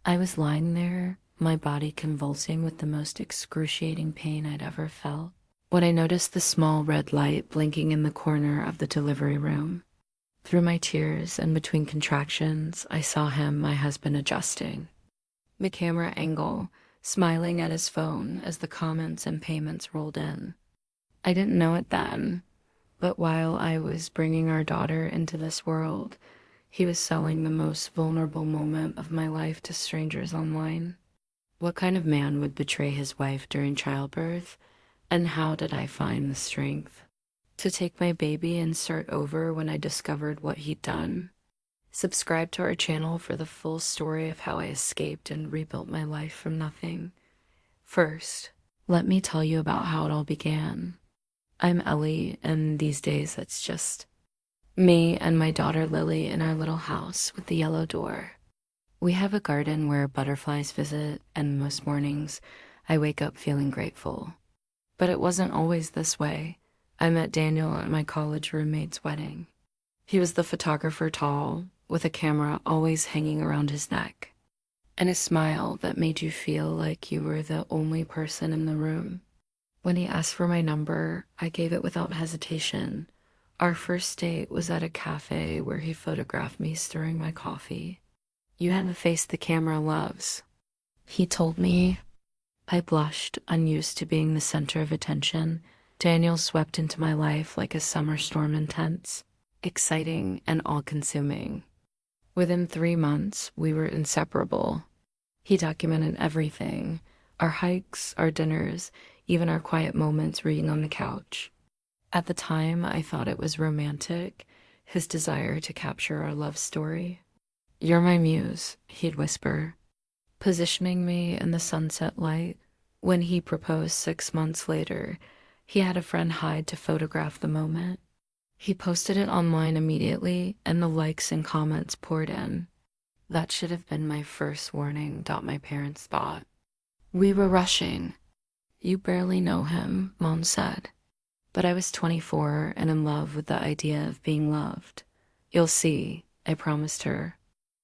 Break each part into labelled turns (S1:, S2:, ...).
S1: I was lying there, my body convulsing with the most excruciating pain I'd ever felt, when I noticed the small red light blinking in the corner of the delivery room. Through my tears and between contractions, I saw him, my husband, adjusting the camera angle, smiling at his phone as the comments and payments rolled in. I didn't know it then, but while I was bringing our daughter into this world, he was selling the most vulnerable moment of my life to strangers online. What kind of man would betray his wife during childbirth? And how did I find the strength to take my baby and start over when I discovered what he'd done? Subscribe to our channel for the full story of how I escaped and rebuilt my life from nothing. First, let me tell you about how it all began. I'm Ellie, and these days it's just me and my daughter Lily in our little house with the yellow door. We have a garden where butterflies visit, and most mornings I wake up feeling grateful. But it wasn't always this way. I met Daniel at my college roommate's wedding. He was the photographer, tall, with a camera always hanging around his neck, and a smile that made you feel like you were the only person in the room. When he asked for my number, I gave it without hesitation. Our first date was at a cafe where he photographed me stirring my coffee. "You have a face the camera loves," he told me. I blushed, unused to being the center of attention. Daniel swept into my life like a summer storm, intense, exciting, and all-consuming. Within 3 months, we were inseparable. He documented everything: our hikes, our dinners, even our quiet moments reading on the couch. At the time, I thought it was romantic, his desire to capture our love story. "You're my muse," he'd whisper, positioning me in the sunset light. When he proposed 6 months later, he had a friend hide to photograph the moment. He posted it online immediately, and the likes and comments poured in. That should have been my first warning, my parents thought. We were rushing. "You barely know him," Mom said. But I was 24 and in love with the idea of being loved. "You'll see," I promised her.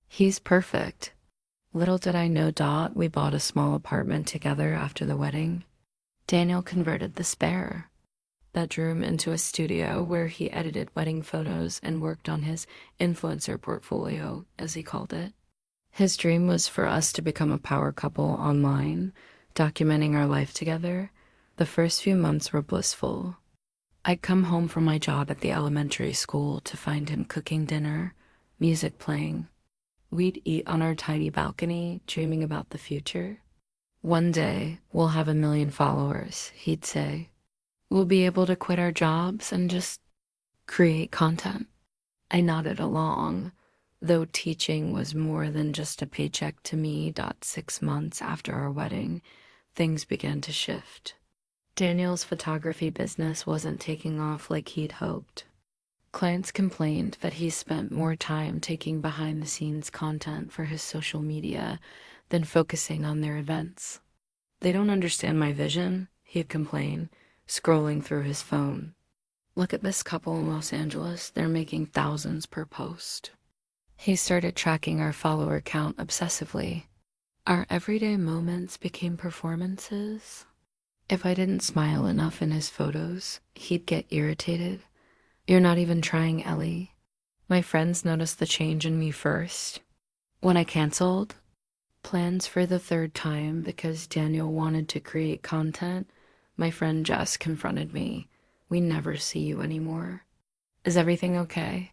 S1: "He's perfect." Little did I know, we bought a small apartment together after the wedding. Daniel converted the spare bedroom into a studio where he edited wedding photos and worked on his influencer portfolio, as he called it. His dream was for us to become a power couple online, documenting our life together. The first few months were blissful. I'd come home from my job at the elementary school to find him cooking dinner, music playing. We'd eat on our tiny balcony, dreaming about the future. "One day, we'll have 1 million followers," he'd say. "We'll be able to quit our jobs and just create content." I nodded along, though teaching was more than just a paycheck to me. 6 months after our wedding, things began to shift. Daniel's photography business wasn't taking off like he'd hoped. Clients complained that he spent more time taking behind-the-scenes content for his social media than focusing on their events. "They don't understand my vision," he'd complain, scrolling through his phone. "Look at this couple in Los Angeles. They're making thousands per post." He started tracking our follower count obsessively. Our everyday moments became performances. If I didn't smile enough in his photos, he'd get irritated. "You're not even trying, Ellie." My friends noticed the change in me first. When I canceled plans for the 3rd time because Daniel wanted to create content, my friend Jess confronted me. "We never see you anymore. Is everything okay?"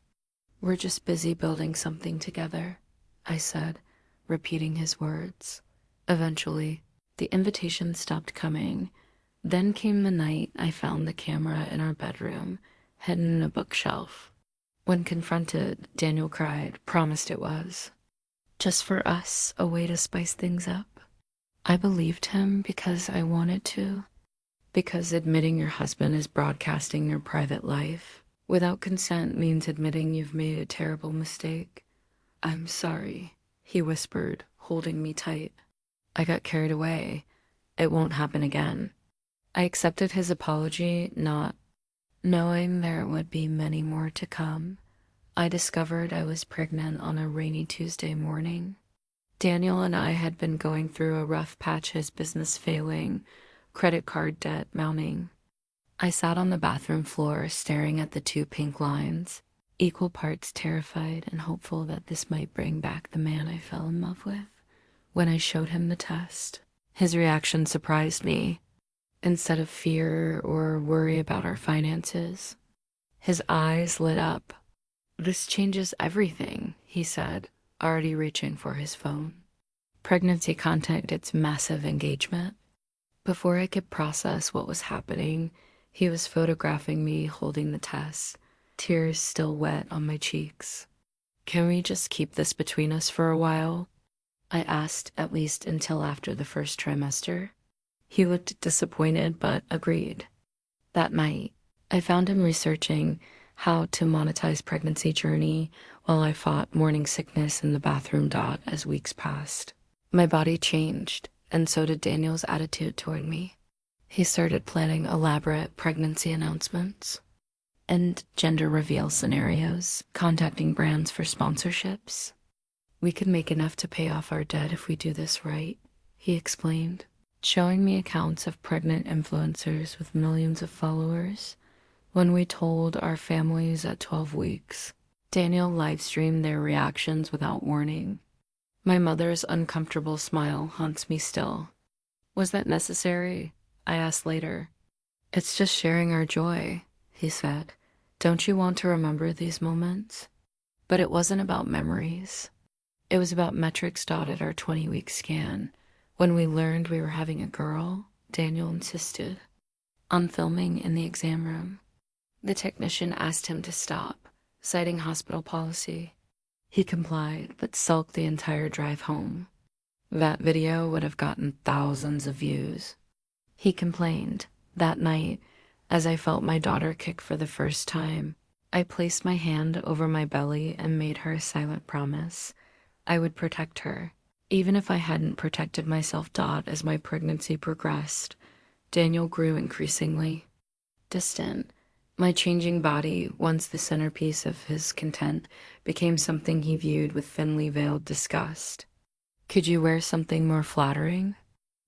S1: "We're just busy building something together," I said, repeating his words. Eventually, the invitation stopped coming. Then came the night I found the camera in our bedroom, hidden in a bookshelf. When confronted, Daniel cried, promised it was just for us, a way to spice things up. I believed him because I wanted to. Because admitting your husband is broadcasting your private life without consent means admitting you've made a terrible mistake. "I'm sorry," he whispered, holding me tight. I got carried away. "It won't happen again." I accepted his apology, not knowing there would be many more to come. I discovered I was pregnant on a rainy Tuesday morning. Daniel and I had been going through a rough patch, his business failing, credit card debt mounting. I sat on the bathroom floor staring at the two pink lines, equal parts terrified and hopeful that this might bring back the man I fell in love with. When I showed him the test, his reaction surprised me. Instead of fear or worry about our finances, his eyes lit up. "This changes everything," he said, already reaching for his phone. Pregnancy content gets massive engagement. Before I could process what was happening, he was photographing me holding the test, tears still wet on my cheeks. "Can we just keep this between us for a while?" I asked, at least until after the first trimester. He looked disappointed but agreed. That night, I found him researching how to monetize pregnancy journey while I fought morning sickness in the bathroom dot as weeks passed. My body changed, and so did Daniel's attitude toward me. He started planning elaborate pregnancy announcements and gender reveal scenarios, contacting brands for sponsorships. "We could make enough to pay off our debt if we do this right," he explained, showing me accounts of pregnant influencers with millions of followers. When we told our families at 12 weeks, Daniel live-streamed their reactions without warning. My mother's uncomfortable smile haunts me still. "Was that necessary?" I asked later. "It's just sharing our joy," he said. "Don't you want to remember these moments?" But it wasn't about memories. It was about metrics dotted our 20-week scan. When we learned we were having a girl, Daniel insisted on filming in the exam room. The technician asked him to stop, citing hospital policy. He complied, but sulked the entire drive home. That video would have gotten thousands of views. He complained. That night, as I felt my daughter kick for the first time, I placed my hand over my belly and made her a silent promise. I would protect her, even if I hadn't protected myself. As my pregnancy progressed, Daniel grew increasingly distant. My changing body, once the centerpiece of his content, became something he viewed with thinly veiled disgust. "Could you wear something more flattering?"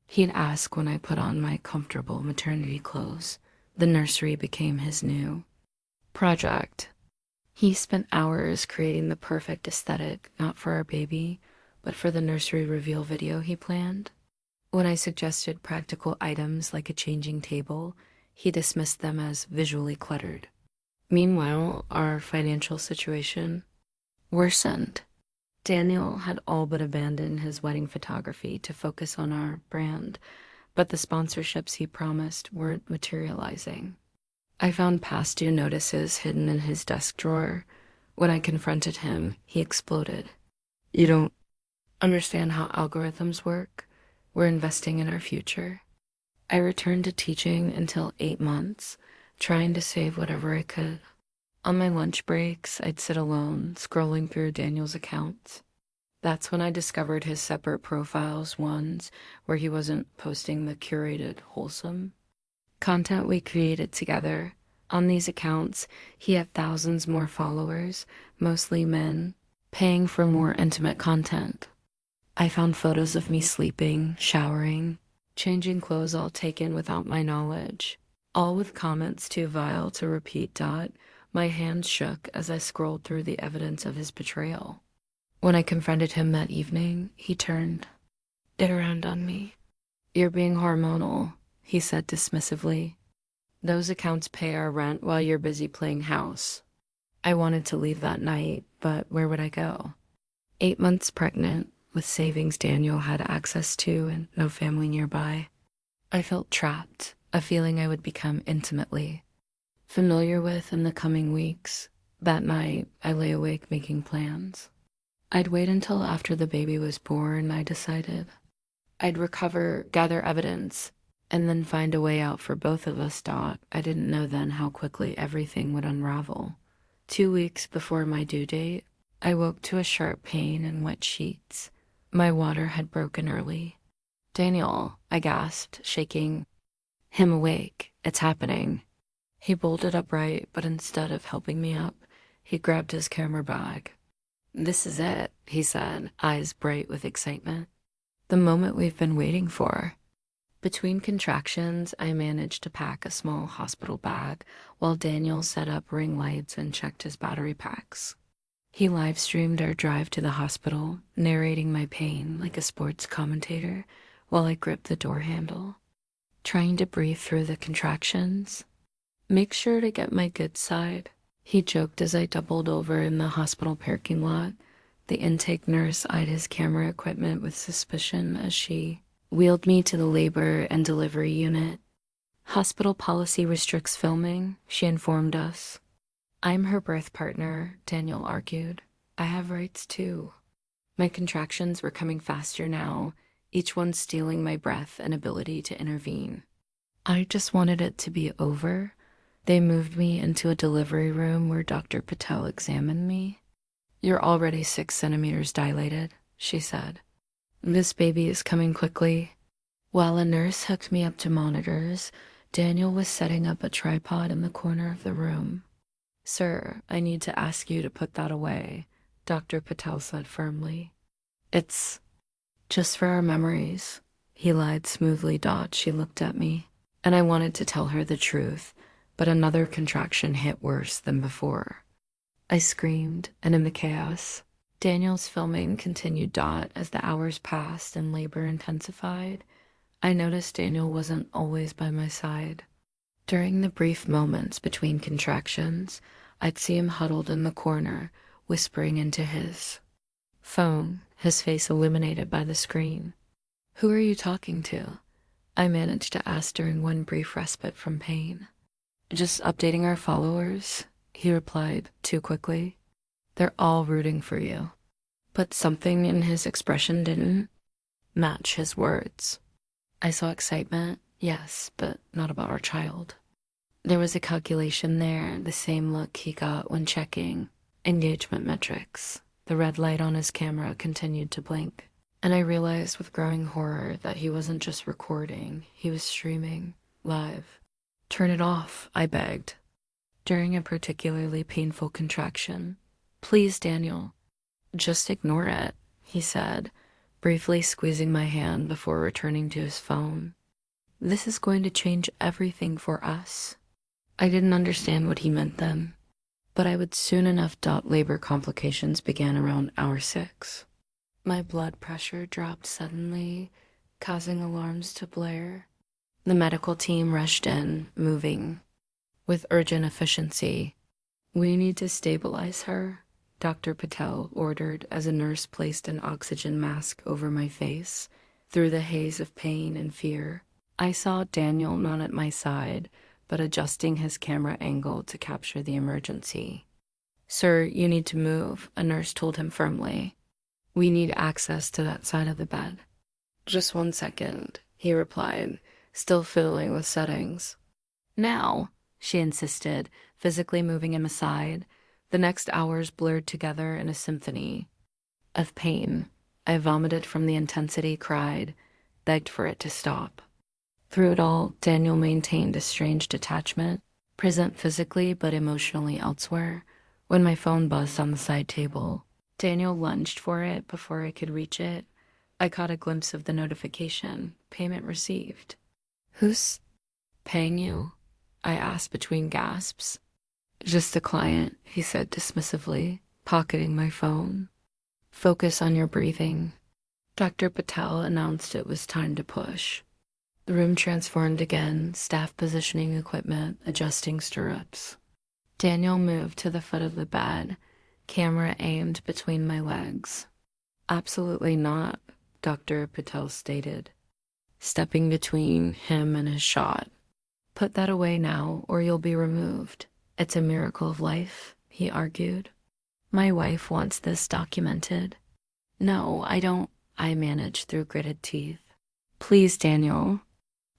S1: He'd ask when I put on my comfortable maternity clothes. The nursery became his new project. He spent hours creating the perfect aesthetic, not for our baby, but for the nursery reveal video he planned. When I suggested practical items like a changing table, he dismissed them as visually cluttered. Meanwhile, our financial situation worsened. Daniel had all but abandoned his wedding photography to focus on our brand, but the sponsorships he promised weren't materializing. I found past due notices hidden in his desk drawer. When I confronted him, he exploded. "You don't understand how algorithms work. We're investing in our future." I returned to teaching until 8 months, trying to save whatever I could. On my lunch breaks, I'd sit alone, scrolling through Daniel's accounts. That's when I discovered his separate profiles, ones where he wasn't posting the curated, wholesome content we created together. On these accounts, he had thousands more followers, mostly men, paying for more intimate content. I found photos of me sleeping, showering, changing clothes, all taken without my knowledge, all with comments too vile to repeat. My hands shook as I scrolled through the evidence of his betrayal. When I confronted him that evening, he turned it around on me. "You're being hormonal," he said dismissively. "Those accounts pay our rent while you're busy playing house." I wanted to leave that night, but where would I go? 8 months pregnant, with savings Daniel had access to and no family nearby. I felt trapped, a feeling I would become intimately familiar with in the coming weeks. That night, I lay awake making plans. I'd wait until after the baby was born, I decided. I'd recover, gather evidence, and then find a way out for both of us. I didn't know then how quickly everything would unravel. 2 weeks before my due date, I woke to a sharp pain and wet sheets. My water had broken early. "Daniel," I gasped, shaking him awake. "It's happening." He bolted upright, but instead of helping me up, he grabbed his camera bag. "This is it," he said, eyes bright with excitement. "The moment we've been waiting for." Between contractions, I managed to pack a small hospital bag while Daniel set up ring lights and checked his battery packs. He live streamed our drive to the hospital, narrating my pain like a sports commentator while I gripped the door handle, trying to breathe through the contractions. "Make sure to get my good side," he joked as I doubled over in the hospital parking lot. The intake nurse eyed his camera equipment with suspicion as she wheeled me to the labor and delivery unit. "Hospital policy restricts filming," she informed us. "I'm her birth partner," Daniel argued. "I have rights too." My contractions were coming faster now, each one stealing my breath and ability to intervene. I just wanted it to be over. They moved me into a delivery room where Dr. Patel examined me. "You're already 6 centimeters dilated," she said. "This baby is coming quickly." While a nurse hooked me up to monitors, Daniel was setting up a tripod in the corner of the room. "Sir, I need to ask you to put that away," Dr. Patel said firmly. "It's just for our memories," he lied smoothly. She looked at me, and I wanted to tell her the truth, but another contraction hit worse than before. I screamed, and in the chaos, Daniel's filming continued. As the hours passed and labor intensified, I noticed Daniel wasn't always by my side. During the brief moments between contractions, I'd see him huddled in the corner, whispering into his phone, his face illuminated by the screen. "Who are you talking to?" I managed to ask during one brief respite from pain. "Just updating our followers," he replied too quickly. "They're all rooting for you." But something in his expression didn't match his words. I saw excitement, yes, but not about our child. There was a calculation there, the same look he got when checking engagement metrics. The red light on his camera continued to blink, and I realized with growing horror that he wasn't just recording, he was streaming live. "Turn it off," I begged, during a particularly painful contraction. "Please, Daniel." "Just ignore it," he said, briefly squeezing my hand before returning to his phone. "This is going to change everything for us." I didn't understand what he meant then, but I would soon enough. Labor complications began around hour 6. My blood pressure dropped suddenly, causing alarms to blare. The medical team rushed in, moving with urgent efficiency. "We need to stabilize her," Dr. Patel ordered as a nurse placed an oxygen mask over my face. Through the haze of pain and fear, I saw Daniel not at my side, but adjusting his camera angle to capture the emergency. "Sir, you need to move," a nurse told him firmly. "We need access to that side of the bed." "Just 1 second," he replied, still fiddling with settings. "Now," she insisted, physically moving him aside. The next hours blurred together in a symphony of pain. I vomited from the intensity, cried, begged for it to stop. Through it all, Daniel maintained a strange detachment, present physically but emotionally elsewhere. When my phone buzzed on the side table, Daniel lunged for it before I could reach it. I caught a glimpse of the notification, "Payment received." "Who's paying you?" I asked between gasps. "Just a client," he said dismissively, pocketing my phone. "Focus on your breathing." Dr. Patel announced it was time to push. The room transformed again, staff positioning equipment, adjusting stirrups. Daniel moved to the foot of the bed, camera aimed between my legs. "Absolutely not," Dr. Patel stated, stepping between him and his shot. "Put that away now, or you'll be removed. It's a miracle of life," he argued. "My wife wants this documented." "No, I don't," I managed through gritted teeth. "Please, Daniel."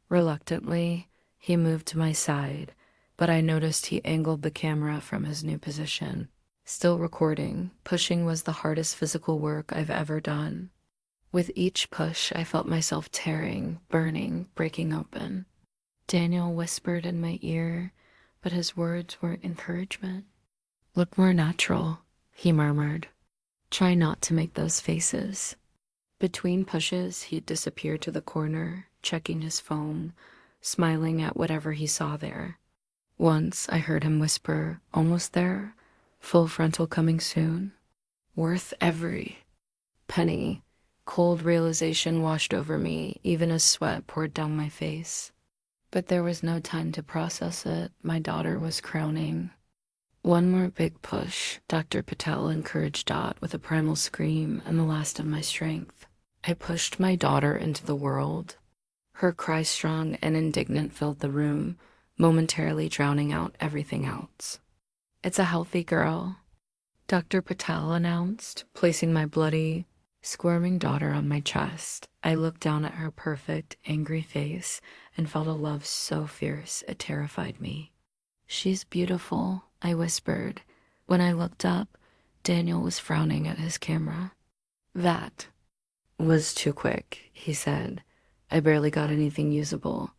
S1: Reluctantly, he moved to my side, but I noticed he angled the camera from his new position. Still recording, pushing was the hardest physical work I've ever done. With each push, I felt myself tearing, burning, breaking open. Daniel whispered in my ear, but his words were encouragement. "Look more natural," he murmured. Try not to make those faces. Between pushes, he'd disappear to the corner, checking his phone, smiling at whatever he saw there. Once I heard him whisper, "Almost there? Full frontal coming soon?" Worth every penny. Cold realization washed over me, even as sweat poured down my face. But there was no time to process it. My daughter was crowning. One more big push, Dr. Patel encouraged Dot with a primal scream and the last of my strength. I pushed my daughter into the world. Her cry strong and indignant filled the room, momentarily drowning out everything else. "It's a healthy girl," Dr. Patel announced, placing my bloody, squirming daughter on my chest. I looked down at her perfect, angry face and felt a love so fierce it terrified me. "She's beautiful," I whispered. When I looked up, Daniel was frowning at his camera. "That was too quick," he said. "I barely got anything usable."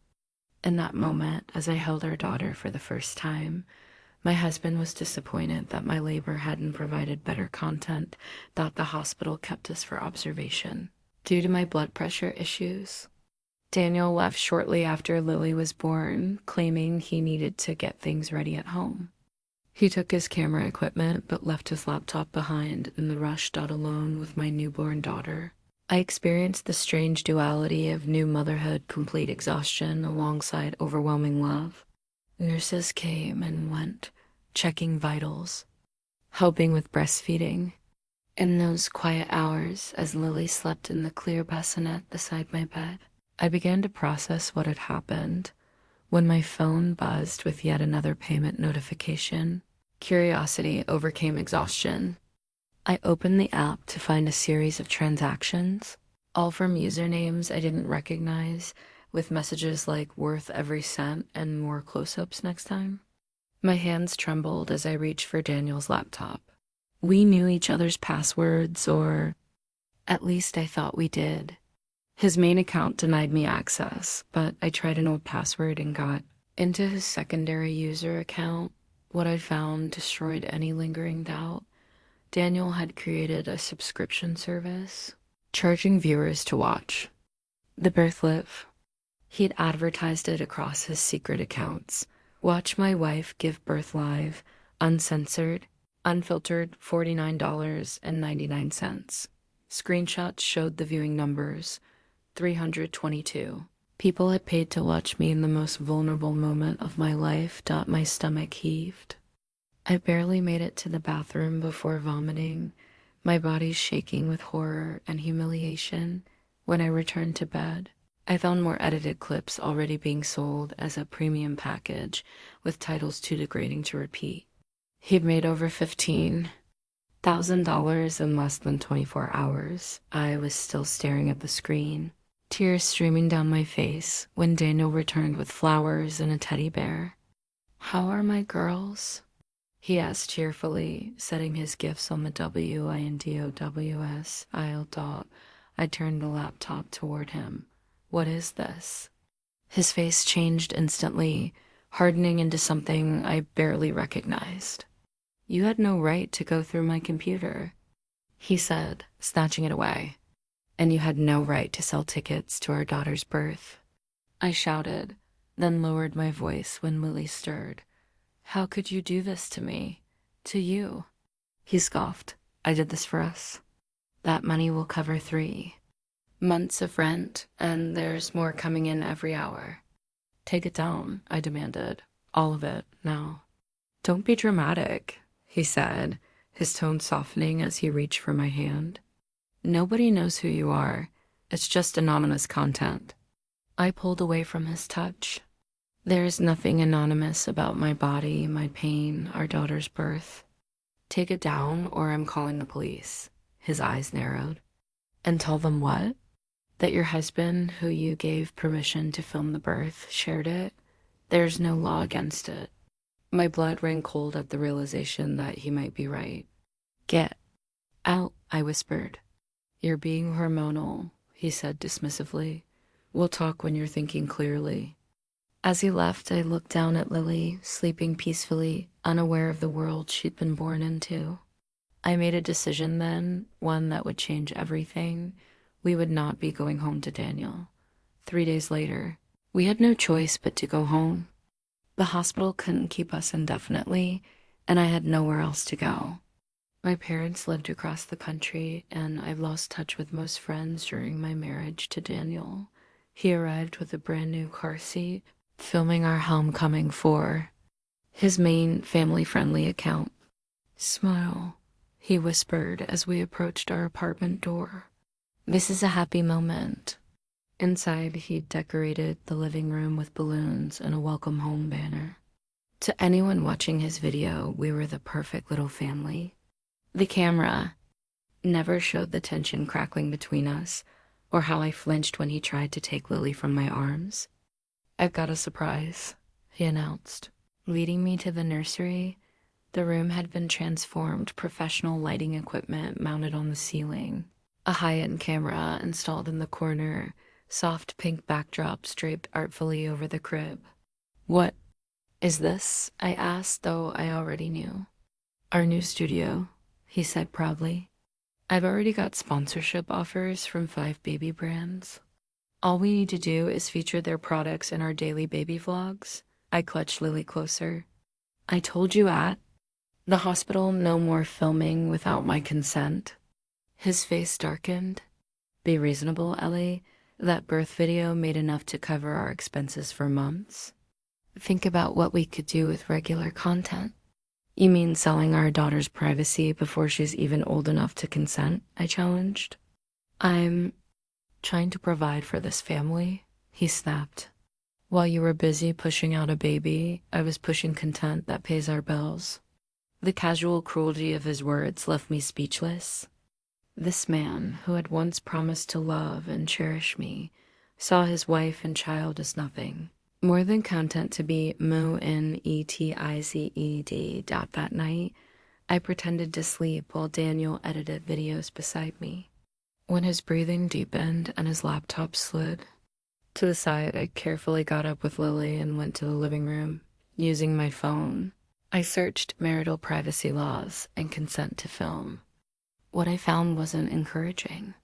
S1: In that moment, as I held our daughter for the first time, my husband was disappointed that my labor hadn't provided better content, that the hospital kept us for observation due to my blood pressure issues. Daniel left shortly after Lily was born, claiming he needed to get things ready at home. He took his camera equipment but left his laptop behind in the rush. Alone with my newborn daughter. I experienced the strange duality of new motherhood, complete exhaustion alongside overwhelming love. Nurses came and went, checking vitals, helping with breastfeeding. In those quiet hours, as Lily slept in the clear bassinet beside my bed, I began to process what had happened. When my phone buzzed with yet another payment notification, curiosity overcame exhaustion. I opened the app to find a series of transactions, all from usernames I didn't recognize, with messages like "worth every cent" and "more close-ups next time." My hands trembled as I reached for Daniel's laptop. We knew each other's passwords, or at least I thought we did. His main account denied me access, but I tried an old password and got into his secondary user account. What I found destroyed any lingering doubt. Daniel had created a subscription service, charging viewers to watch The Birth Live. He'd advertised it across his secret accounts. "Watch my wife give birth live, uncensored, unfiltered, $49.99. Screenshots showed the viewing numbers, 322. People had paid to watch me in the most vulnerable moment of my life. My stomach heaved. I barely made it to the bathroom before vomiting, my body shaking with horror and humiliation. When I returned to bed, I found more edited clips already being sold as a premium package, with titles too degrading to repeat. He'd made over $15,000 in less than 24 hours. I was still staring at the screen, tears streaming down my face, when Daniel returned with flowers and a teddy bear. "How are my girls?" he asked cheerfully, setting his gifts on the WINDOWS aisle dot. I turned the laptop toward him. "What is this?" His face changed instantly, hardening into something I barely recognized. "You had no right to go through my computer," he said, snatching it away. "And you had no right to sell tickets to our daughter's birth." I shouted, then lowered my voice when Lily stirred. "How could you do this to me? To you?" He scoffed. "I did this for us. That money will cover 3 months of rent, and there's more coming in every hour." "Take it down," I demanded. "All of it, now." "Don't be dramatic," he said, his tone softening as he reached for my hand. "Nobody knows who you are. It's just anonymous content." I pulled away from his touch. "There is nothing anonymous about my body, my pain, our daughter's birth." "Take it down, or I'm calling the police." His eyes narrowed. "And tell them what?" "That your husband, who you gave permission to film the birth, shared it. There's no law against it." My blood ran cold at the realization that he might be right. "Get out," I whispered. "You're being hormonal," he said dismissively. "We'll talk when you're thinking clearly." As he left, I looked down at Lily, sleeping peacefully, unaware of the world she'd been born into. I made a decision then, one that would change everything. We would not be going home to Daniel. 3 days later, we had no choice but to go home. The hospital couldn't keep us indefinitely, and I had nowhere else to go. My parents lived across the country, and I've lost touch with most friends during my marriage to Daniel. He arrived with a brand new car seat, filming our homecoming for his main family-friendly account. "Smile," he whispered as we approached our apartment door. "This is a happy moment." Inside, he decorated the living room with balloons and a welcome home banner. To anyone watching his video, we were the perfect little family. The camera never showed the tension crackling between us or how I flinched when he tried to take Lily from my arms. "I've got a surprise," he announced. Leading me to the nursery, the room had been transformed, professional lighting equipment mounted on the ceiling, a high-end camera installed in the corner, soft pink backdrops draped artfully over the crib. "What is this?" I asked, though I already knew. "Our new studio," he said proudly. "I've already got sponsorship offers from 5 baby brands. All we need to do is feature their products in our daily baby vlogs." I clutched Lily closer. "I told you at the hospital no more filming without my consent." His face darkened. "Be reasonable, Ellie. That birth video made enough to cover our expenses for months. Think about what we could do with regular content." "You mean selling our daughter's privacy before she's even old enough to consent?" I challenged. "I'm trying to provide for this family," he snapped. "While you were busy pushing out a baby, I was pushing content that pays our bills." The casual cruelty of his words left me speechless. This man, who had once promised to love and cherish me, saw his wife and child as nothing, more than content to be moonetized. That night, I pretended to sleep while Daniel edited videos beside me. When his breathing deepened and his laptop slid to the side, I carefully got up with Lily and went to the living room. Using my phone, I searched marital privacy laws and consent to film. What I found wasn't encouraging.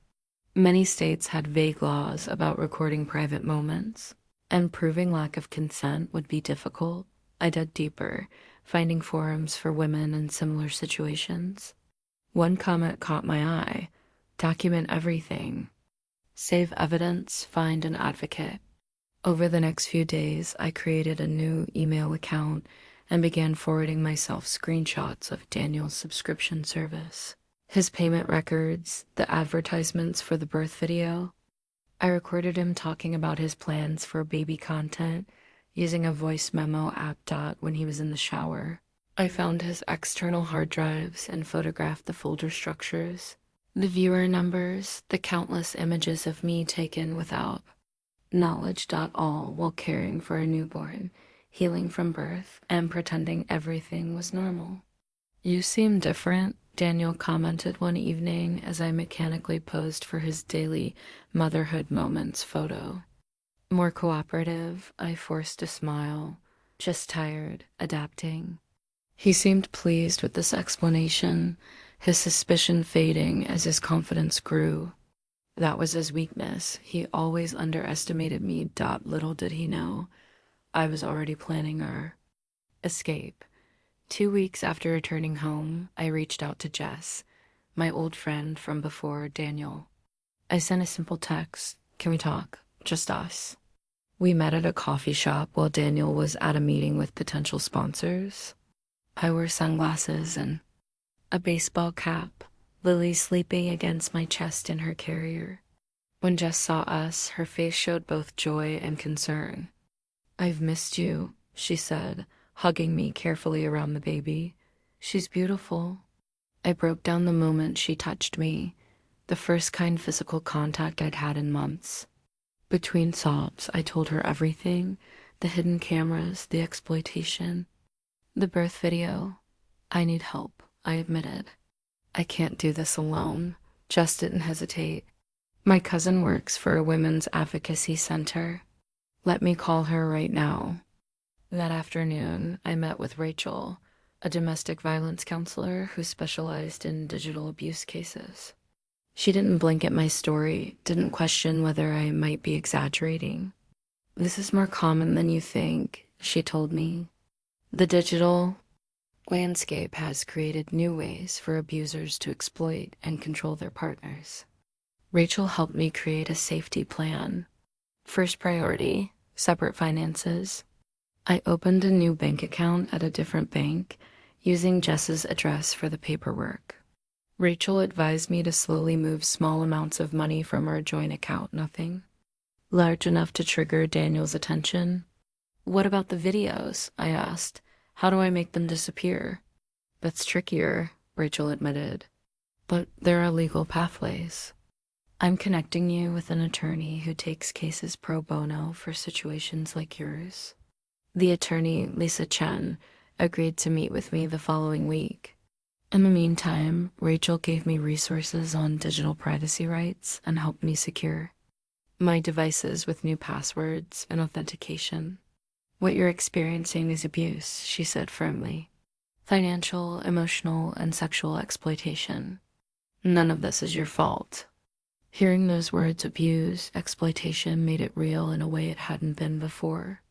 S1: Many states had vague laws about recording private moments, and proving lack of consent would be difficult. I dug deeper, finding forums for women in similar situations. One comment caught my eye: "Document everything. Save evidence, find an advocate." Over the next few days, I created a new email account and began forwarding myself screenshots of Daniel's subscription service, his payment records, the advertisements for the birth video. I recorded him talking about his plans for baby content using a voice memo app when he was in the shower. I found his external hard drives and photographed the folder structures, the viewer numbers, the countless images of me taken without knowledge. All while caring for a newborn, healing from birth, and pretending everything was normal. "You seem different," Daniel commented one evening as I mechanically posed for his daily motherhood moments photo. "More cooperative," I forced a smile. "Just tired, adapting." He seemed pleased with this explanation, his suspicion fading as his confidence grew. That was his weakness. He always underestimated me. Little did he know, I was already planning our escape. 2 weeks after returning home, I reached out to Jess, my old friend from before Daniel. I sent a simple text: "Can we talk? Just us." We met at a coffee shop while Daniel was at a meeting with potential sponsors. I wore sunglasses and a baseball cap, Lily sleeping against my chest in her carrier. When Jess saw us, her face showed both joy and concern. "I've missed you," she said, hugging me carefully around the baby. "She's beautiful." I broke down the moment she touched me, the first kind physical contact I'd had in months. Between sobs, I told her everything: the hidden cameras, the exploitation, the birth video. "I need help," I admitted. "I can't do this alone." Jess didn't hesitate. "My cousin works for a women's advocacy center. Let me call her right now." That afternoon, I met with Rachel, a domestic violence counselor who specialized in digital abuse cases. She didn't blink at my story, didn't question whether I might be exaggerating. "This is more common than you think," she told me. "The digital landscape has created new ways for abusers to exploit and control their partners." Rachel helped me create a safety plan. First priority, separate finances. I opened a new bank account at a different bank, using Jess's address for the paperwork. Rachel advised me to slowly move small amounts of money from our joint account, nothing large enough to trigger Daniel's attention. "What about the videos?" I asked. "How do I make them disappear?" "That's trickier," Rachel admitted. "But there are legal pathways. I'm connecting you with an attorney who takes cases pro bono for situations like yours." The attorney, Lisa Chen, agreed to meet with me the following week. In the meantime, Rachel gave me resources on digital privacy rights and helped me secure my devices with new passwords and authentication. "What you're experiencing is abuse," she said firmly. "Financial, emotional, and sexual exploitation. None of this is your fault." Hearing those words, abuse, exploitation, made it real in a way it hadn't been before.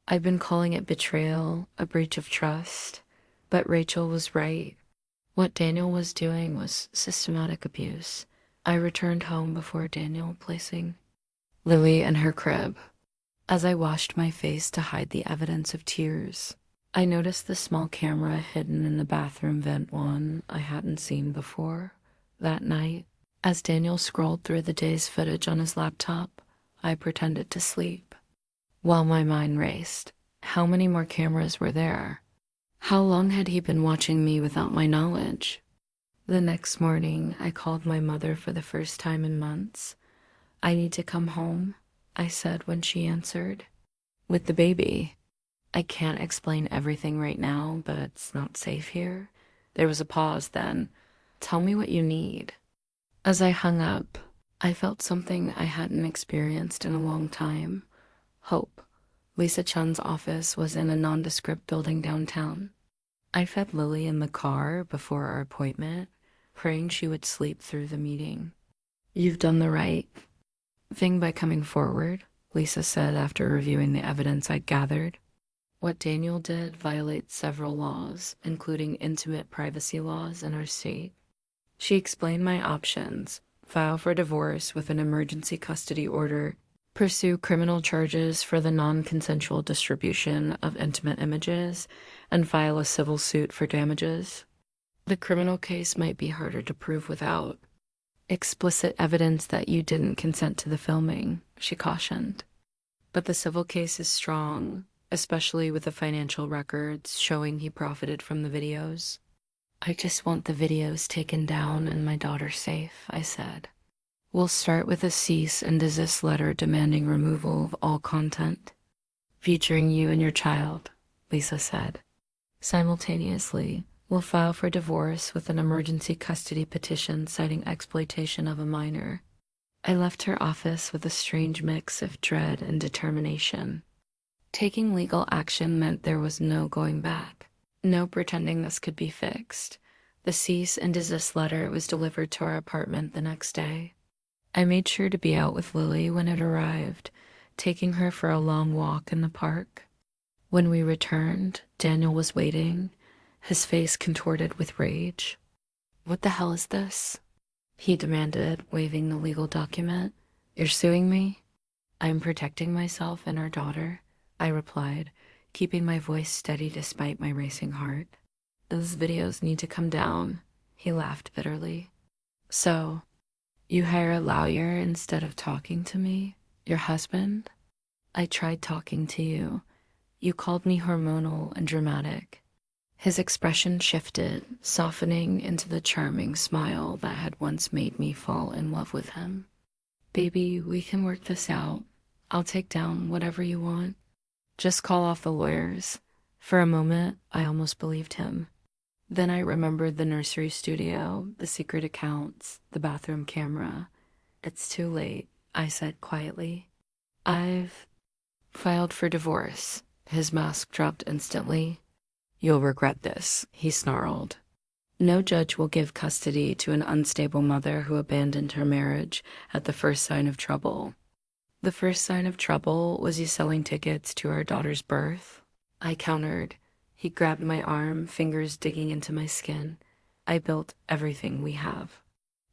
S1: I've been calling it betrayal, a breach of trust, but Rachel was right. What Daniel was doing was systematic abuse. I returned home before Daniel, placing Lily in her crib. As I washed my face to hide the evidence of tears, I noticed the small camera hidden in the bathroom vent, one I hadn't seen before. That night, as Daniel scrolled through the day's footage on his laptop, I pretended to sleep. While my mind raced, how many more cameras were there? How long had he been watching me without my knowledge? The next morning, I called my mother for the first time in months. "I need to come home," I said when she answered. "With the baby." "I can't explain everything right now, but it's not safe here." There was a pause then. "Tell me what you need." As I hung up, I felt something I hadn't experienced in a long time. Hope. Lisa Chun's office was in a nondescript building downtown. I fed Lily in the car before our appointment, praying she would sleep through the meeting. "You've done the right thing by coming forward," Lisa said after reviewing the evidence I'd gathered. "What Daniel did violates several laws, including intimate privacy laws in our state." She explained my options: file for divorce with an emergency custody order, pursue criminal charges for the non-consensual distribution of intimate images, and file a civil suit for damages. The criminal case might be harder to prove without explicit evidence that you didn't consent to the filming, she cautioned. But the civil case is strong, especially with the financial records showing he profited from the videos. "I just want the videos taken down and my daughter safe," I said. "We'll start with a cease and desist letter demanding removal of all content featuring you and your child," Lisa said. "Simultaneously, we'll file for divorce with an emergency custody petition citing exploitation of a minor." I left her office with a strange mix of dread and determination. Taking legal action meant there was no going back, no pretending this could be fixed. The cease and desist letter was delivered to our apartment the next day. I made sure to be out with Lily when it arrived, taking her for a long walk in the park. When we returned, Daniel was waiting, his face contorted with rage. "What the hell is this?" he demanded, waving the legal document. "You're suing me?" "I'm protecting myself and our daughter," I replied, keeping my voice steady despite my racing heart. "Those videos need to come down," he laughed bitterly. "So, you hire a lawyer instead of talking to me? Your husband?" "I tried talking to you. You called me hormonal and dramatic." His expression shifted, softening into the charming smile that had once made me fall in love with him. "Baby, we can work this out. I'll take down whatever you want. Just call off the lawyers." For a moment, I almost believed him. Then I remembered the nursery studio, the secret accounts, the bathroom camera. "It's too late," I said quietly. "I've filed for divorce." His mask dropped instantly. "You'll regret this," he snarled. No judge will give custody to an unstable mother who abandoned her marriage at the first sign of trouble. The first sign of trouble was you selling tickets to our daughter's birth. I countered. He grabbed my arm, fingers digging into my skin. "I built everything we have.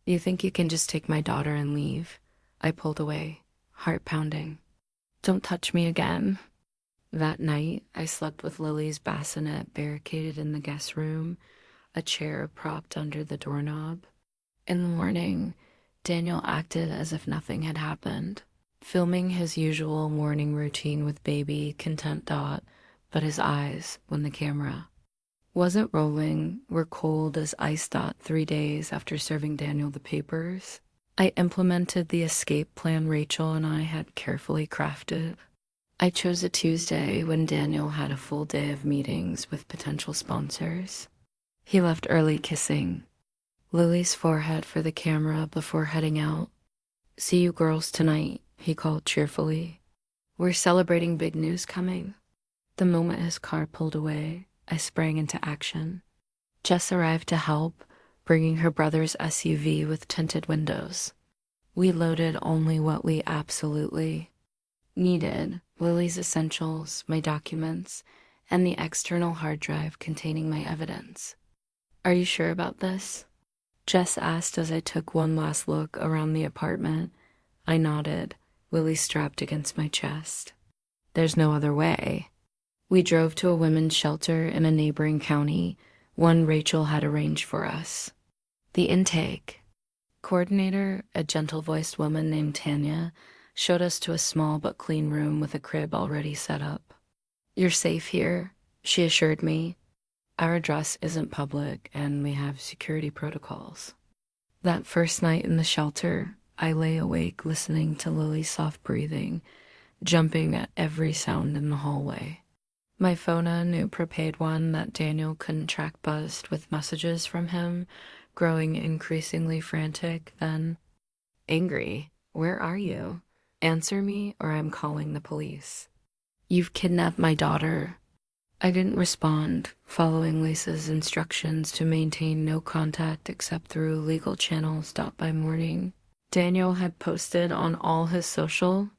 S1: You think you can just take my daughter and leave?" I pulled away, heart pounding. "Don't touch me again." That night, I slept with Lily's bassinet barricaded in the guest room, a chair propped under the doorknob. In the morning, Daniel acted as if nothing had happened, filming his usual morning routine with baby content dot, but his eyes, when the camera wasn't rolling, were cold as ice dot 3 days after serving Daniel the papers. I implemented the escape plan Rachel and I had carefully crafted. I chose a Tuesday when Daniel had a full day of meetings with potential sponsors. He left early kissing Lily's forehead for the camera before heading out. "See you girls tonight," he called cheerfully. "We're celebrating big news coming." The moment his car pulled away, I sprang into action. Jess arrived to help, bringing her brother's SUV with tinted windows. We loaded only what we absolutely needed: Lily's essentials, my documents, and the external hard drive containing my evidence. "Are you sure about this?" Jess asked as I took one last look around the apartment. I nodded, Lily strapped against my chest. "There's no other way." We drove to a women's shelter in a neighboring county, one Rachel had arranged for us. The intake coordinator, a gentle-voiced woman named Tanya, showed us to a small but clean room with a crib already set up. "You're safe here," she assured me. "Our address isn't public, and we have security protocols." That first night in the shelter, I lay awake listening to Lily's soft breathing, jumping at every sound in the hallway. My phone, a new prepaid one that Daniel couldn't track, buzzed with messages from him, growing increasingly frantic, then angry. "Where are you? Answer me or I'm calling the police. You've kidnapped my daughter." I didn't respond, following Lisa's instructions to maintain no contact except through legal channels. By morning, Daniel had posted on all his social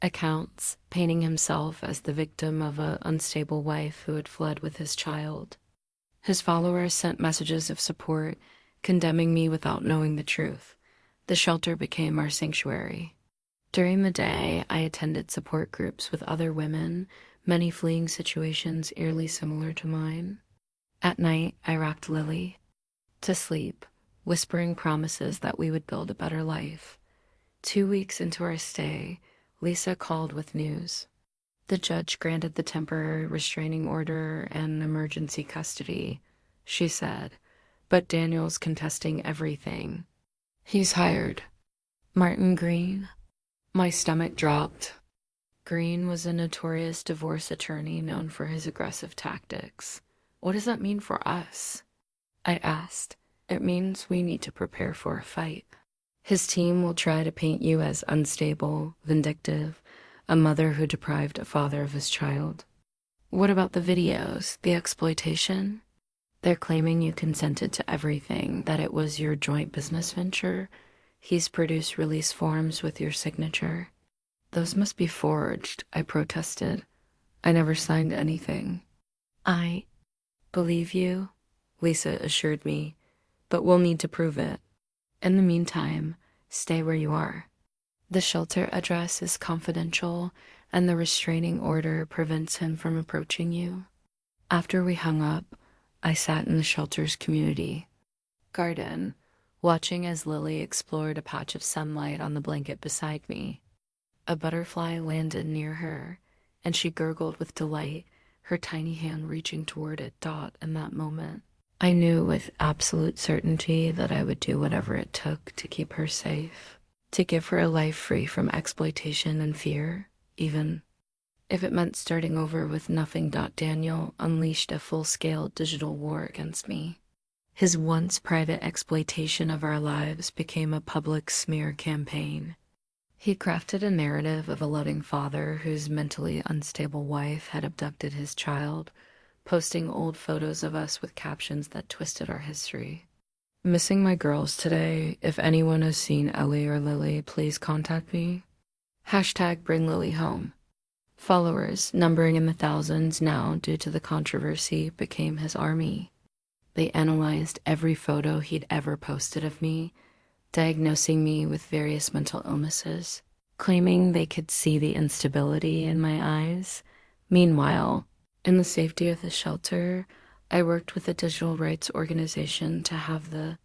S1: accounts, painting himself as the victim of an unstable wife who had fled with his child. His followers sent messages of support, condemning me without knowing the truth. The shelter became our sanctuary. During the day, I attended support groups with other women, many fleeing situations eerily similar to mine. At night, I rocked Lily to sleep, whispering promises that we would build a better life. 2 weeks into our stay, Lisa called with news. The judge granted the temporary restraining order and emergency custody, she said, but Daniel's contesting everything. "He's hired Martin Green." My stomach dropped. Green was a notorious divorce attorney known for his aggressive tactics. "What does that mean for us?" I asked. "It means we need to prepare for a fight. His team will try to paint you as unstable, vindictive, a mother who deprived a father of his child." "What about the videos, the exploitation?" "They're claiming you consented to everything, that it was your joint business venture. He's produced release forms with your signature." "Those must be forged," I protested. "I never signed anything." "I believe you," Lisa assured me, "but we'll need to prove it. In the meantime, stay where you are. The shelter address is confidential, and the restraining order prevents him from approaching you." After we hung up, I sat in the shelter's community garden, watching as Lily explored a patch of sunlight on the blanket beside me. A butterfly landed near her, and she gurgled with delight, her tiny hand reaching toward it. In that moment, I knew with absolute certainty that I would do whatever it took to keep her safe, to give her a life free from exploitation and fear, even if it meant starting over with nothing. Daniel unleashed a full-scale digital war against me. His once private exploitation of our lives became a public smear campaign. He crafted a narrative of a loving father whose mentally unstable wife had abducted his child, posting old photos of us with captions that twisted our history. Missing my girls today. If anyone has seen Ellie or Lily, please contact me. Hashtag bring Lily home. Followers, numbering in the thousands now due to the controversy, became his army. They analyzed every photo he'd ever posted of me, diagnosing me with various mental illnesses, claiming they could see the instability in my eyes. Meanwhile, in the safety of the shelter, I worked with a digital rights organization to have the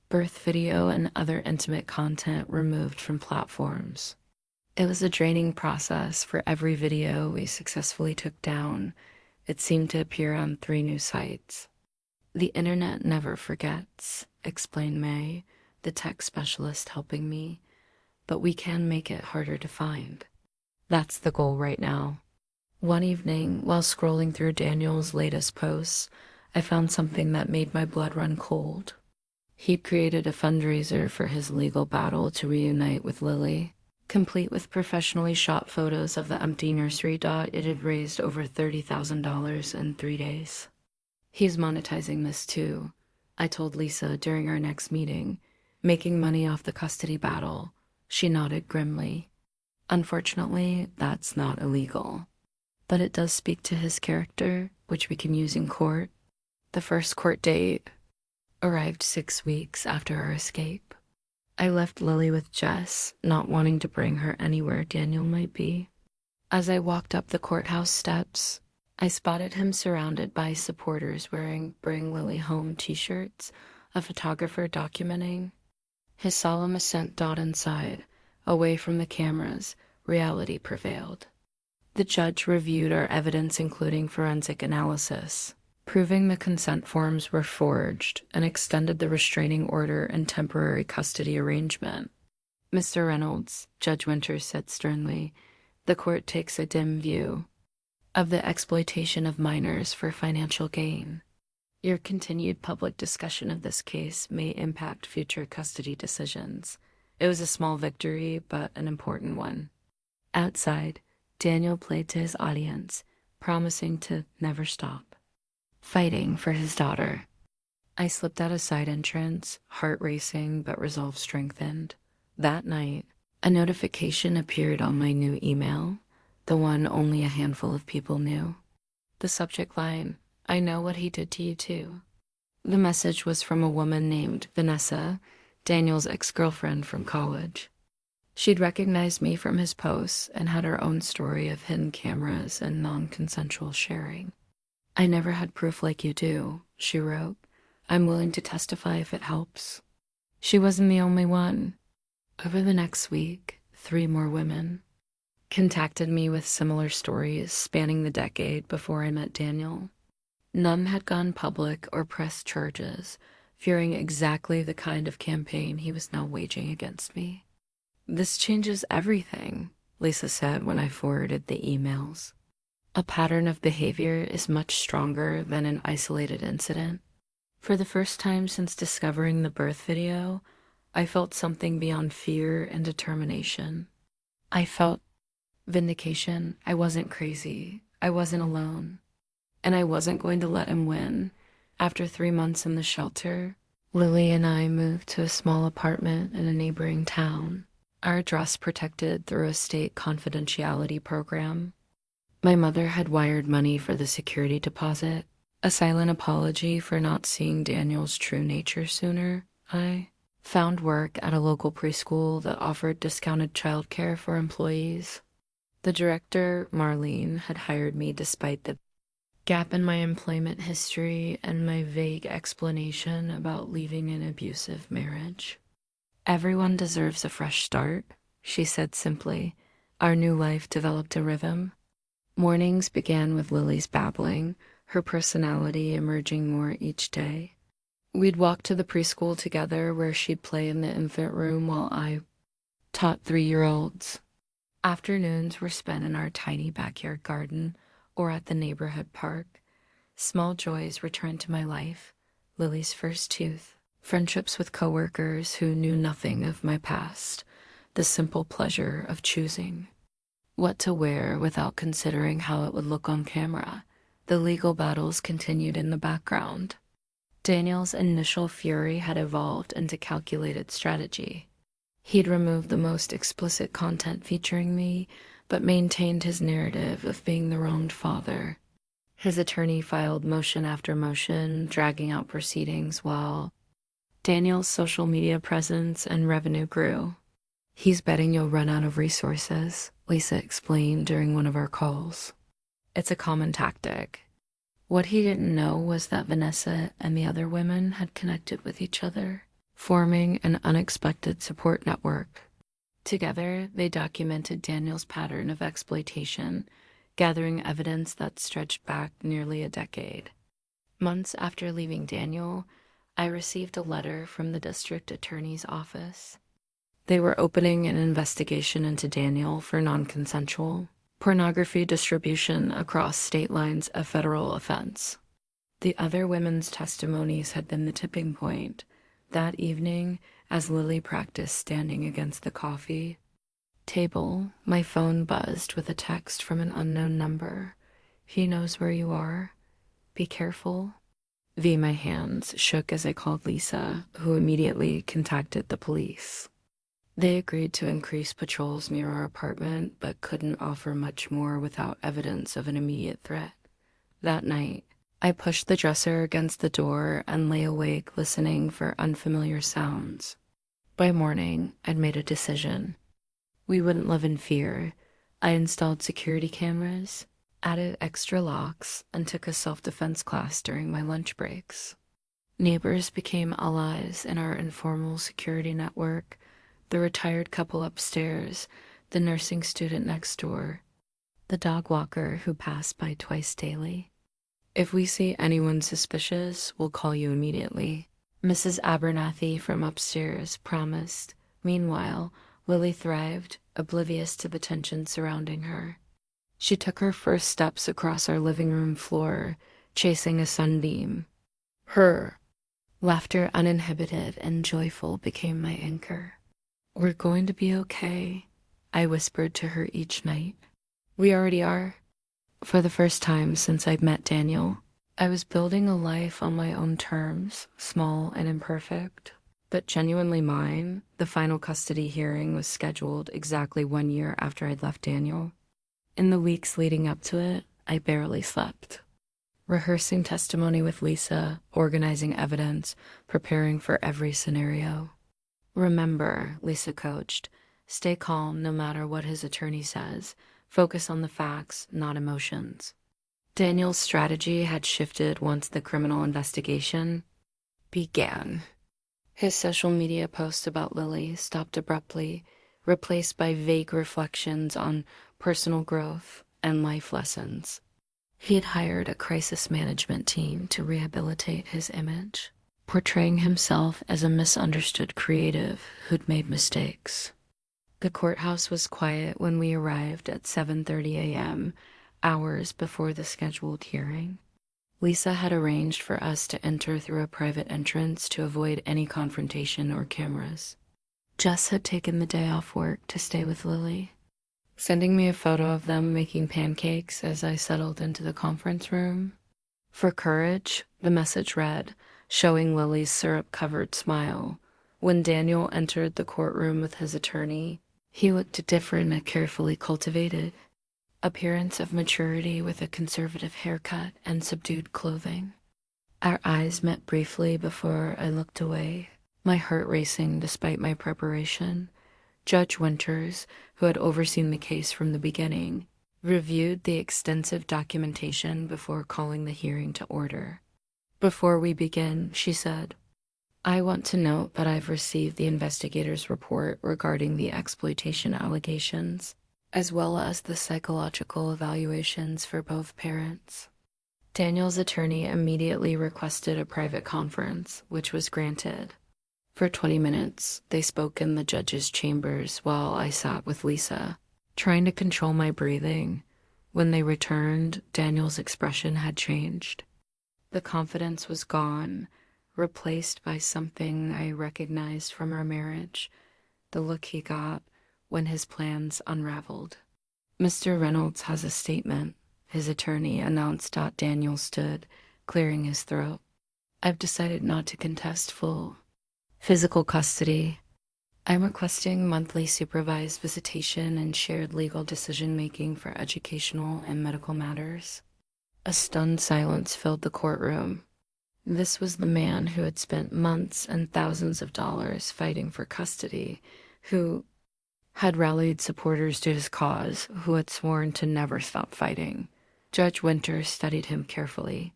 S1: birth video and other intimate content removed from platforms. It was a draining process. For every video we successfully took down, it seemed to appear on 3 new sites. The internet never forgets, explained May, the tech specialist helping me, but we can make it harder to find. That's the goal right now. One evening, while scrolling through Daniel's latest posts, I found something that made my blood run cold. He'd created a fundraiser for his legal battle to reunite with Lily. Complete with professionally shot photos of the empty nursery. It had raised over $30,000 in 3 days. He's monetizing this too, I told Lisa during our next meeting, making money off the custody battle. She nodded grimly. Unfortunately, that's not illegal. But it does speak to his character, which we can use in court. The first court date arrived 6 weeks after our escape. I left Lily with Jess, not wanting to bring her anywhere Daniel might be. As I walked up the courthouse steps, I spotted him surrounded by supporters wearing Bring Lily Home t-shirts, a photographer documenting. His solemn assent. Inside, away from the cameras, reality prevailed. The judge reviewed our evidence, including forensic analysis, proving the consent forms were forged, and extended the restraining order and temporary custody arrangement. Mr. Reynolds, Judge Winters said sternly, the court takes a dim view of the exploitation of minors for financial gain. Your continued public discussion of this case may impact future custody decisions. It was a small victory, but an important one. Outside, Daniel played to his audience, promising to never stop fighting for his daughter. I slipped out a side entrance, heart racing but resolve strengthened. That night, a notification appeared on my new email, the one only a handful of people knew. The subject line, I know what he did to you too. The message was from a woman named Vanessa, Daniel's ex-girlfriend from college. She'd recognized me from his posts and had her own story of hidden cameras and non-consensual sharing. I never had proof like you do, she wrote. I'm willing to testify if it helps. She wasn't the only one. Over the next week, 3 more women contacted me with similar stories spanning the decade before I met Daniel. None had gone public or pressed charges, fearing exactly the kind of campaign he was now waging against me. This changes everything, Lisa said when I forwarded the emails. A pattern of behavior is much stronger than an isolated incident. For the first time since discovering the birth video, I felt something beyond fear and determination. I felt vindication. I wasn't crazy. I wasn't alone. And I wasn't going to let him win. After 3 months in the shelter, Lily and I moved to a small apartment in a neighboring town, our address protected through a state confidentiality program. My mother had wired money for the security deposit, a silent apology for not seeing Daniel's true nature sooner. I found work at a local preschool that offered discounted childcare for employees. The director, Marlene, had hired me despite the gap in my employment history and my vague explanation about leaving an abusive marriage. Everyone deserves a fresh start, she said simply. Our new life developed a rhythm. Mornings began with Lily's babbling, her personality emerging more each day. We'd walk to the preschool together where she'd play in the infant room while I taught 3-year-olds. Afternoons were spent in our tiny backyard garden or at the neighborhood park. Small joys returned to my life, Lily's first tooth, friendships with coworkers who knew nothing of my past, the simple pleasure of choosing what to wear without considering how it would look on camera. The legal battles continued in the background. Daniel's initial fury had evolved into calculated strategy. He'd removed the most explicit content featuring me, but maintained his narrative of being the wronged father. His attorney filed motion after motion, dragging out proceedings while Daniel's social media presence and revenue grew. "He's betting you'll run out of resources," Lisa explained during one of our calls. "It's a common tactic." What he didn't know was that Vanessa and the other women had connected with each other, forming an unexpected support network. Together, they documented Daniel's pattern of exploitation, gathering evidence that stretched back nearly a decade. Months after leaving Daniel, I received a letter from the district attorney's office. They were opening an investigation into Daniel for non-consensual pornography distribution across state lines, a federal offense. The other women's testimonies had been the tipping point. That evening, as Lily practiced standing against the coffee table, my phone buzzed with a text from an unknown number. "He knows where you are. Be careful." My hands shook as I called Lisa, who immediately contacted the police. They agreed to increase patrols near our apartment, but couldn't offer much more without evidence of an immediate threat. That night, I pushed the dresser against the door and lay awake listening for unfamiliar sounds. By morning, I'd made a decision. We wouldn't live in fear. I installed security cameras, added extra locks, and took a self-defense class during my lunch breaks. Neighbors became allies in our informal security network. The retired couple upstairs, the nursing student next door, the dog walker who passed by twice daily. "If we see anyone suspicious, we'll call you immediately," Mrs. Abernathy from upstairs promised. Meanwhile, Lily thrived, oblivious to the tension surrounding her. She took her first steps across our living room floor, chasing a sunbeam. Her laughter, uninhibited and joyful, became my anchor. "We're going to be okay," I whispered to her each night. "We already are." For the first time since I'd met Daniel, I was building a life on my own terms, small and imperfect, but genuinely mine. The final custody hearing was scheduled exactly 1 year after I'd left Daniel. In the weeks leading up to it, I barely slept. Rehearsing testimony with Lisa, organizing evidence, preparing for every scenario. "Remember," Lisa coached, "stay calm no matter what his attorney says. Focus on the facts, not emotions." Daniel's strategy had shifted once the criminal investigation began. His social media posts about Lily stopped abruptly, replaced by vague reflections on personal growth and life lessons. He had hired a crisis management team to rehabilitate his image, portraying himself as a misunderstood creative who'd made mistakes. The courthouse was quiet when we arrived at 7:30 a.m., hours before the scheduled hearing. Lisa had arranged for us to enter through a private entrance to avoid any confrontation or cameras. Jess had taken the day off work to stay with Lily, sending me a photo of them making pancakes as I settled into the conference room. For courage, the message read, showing Lily's syrup-covered smile. When Daniel entered the courtroom with his attorney, he looked different and carefully cultivated. Appearance of maturity with a conservative haircut and subdued clothing. Our eyes met briefly before I looked away, my heart racing despite my preparation. Judge Winters, who had overseen the case from the beginning, reviewed the extensive documentation before calling the hearing to order. "Before we begin," she said, "I want to note that I've received the investigator's report regarding the exploitation allegations, as well as the psychological evaluations for both parents." Daniel's attorney immediately requested a private conference, which was granted. For 20 minutes, they spoke in the judge's chambers while I sat with Lisa, trying to control my breathing. When they returned, Daniel's expression had changed. The confidence was gone, replaced by something I recognized from our marriage, the look he got when his plans unraveled. "Mr. Reynolds has a statement," his attorney announced. Daniel stood, clearing his throat. I've decided not to contest full physical custody. I'm requesting monthly supervised visitation and shared legal decision-making for educational and medical matters. A stunned silence filled the courtroom. This was the man who had spent months and thousands of dollars fighting for custody, who had rallied supporters to his cause, who had sworn to never stop fighting. Judge Winter studied him carefully.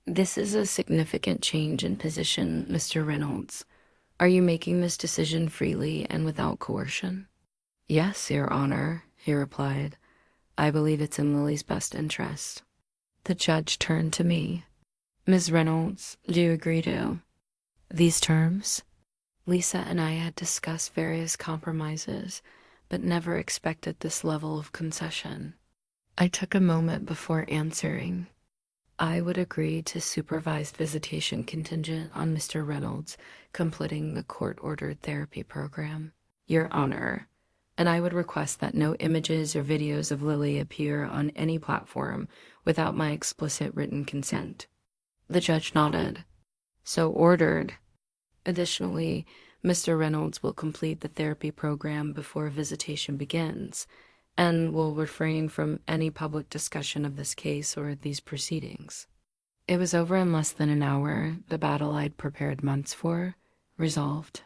S1: This is a significant change in position, Mr. Reynolds. Are you making this decision freely and without coercion? Yes, Your Honor, he replied. I believe it's in Lily's best interest. The judge turned to me. Ms. Reynolds, do you agree to these terms? Lisa and I had discussed various compromises, but never expected this level of concession. I took a moment before answering. I would agree to supervised visitation contingent on Mr. Reynolds completing the court-ordered therapy program, Your Honor, and I would request that no images or videos of Lily appear on any platform without my explicit written consent. The judge nodded. So ordered. Additionally, Mr. Reynolds will complete the therapy program before visitation begins, and will refrain from any public discussion of this case or these proceedings. It was over in less than an hour, the battle I'd prepared months for, resolved.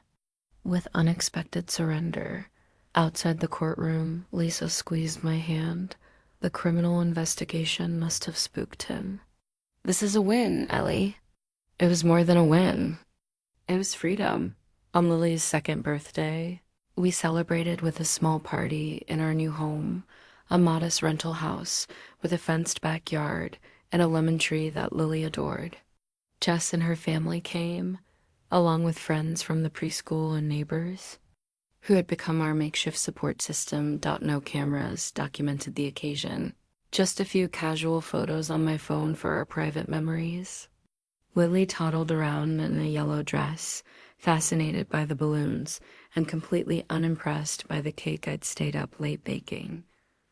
S1: With unexpected surrender, outside the courtroom, Lisa squeezed my hand. The criminal investigation must have spooked him. This is a win, Ellie. It was more than a win. It was freedom. On Lily's second birthday, we celebrated with a small party in our new home, a modest rental house with a fenced backyard and a lemon tree that Lily adored. Jess and her family came, along with friends from the preschool and neighbors, who had become our makeshift support system. No cameras documented the occasion. Just a few casual photos on my phone for our private memories. Lily toddled around in a yellow dress, fascinated by the balloons and completely unimpressed by the cake I'd stayed up late baking.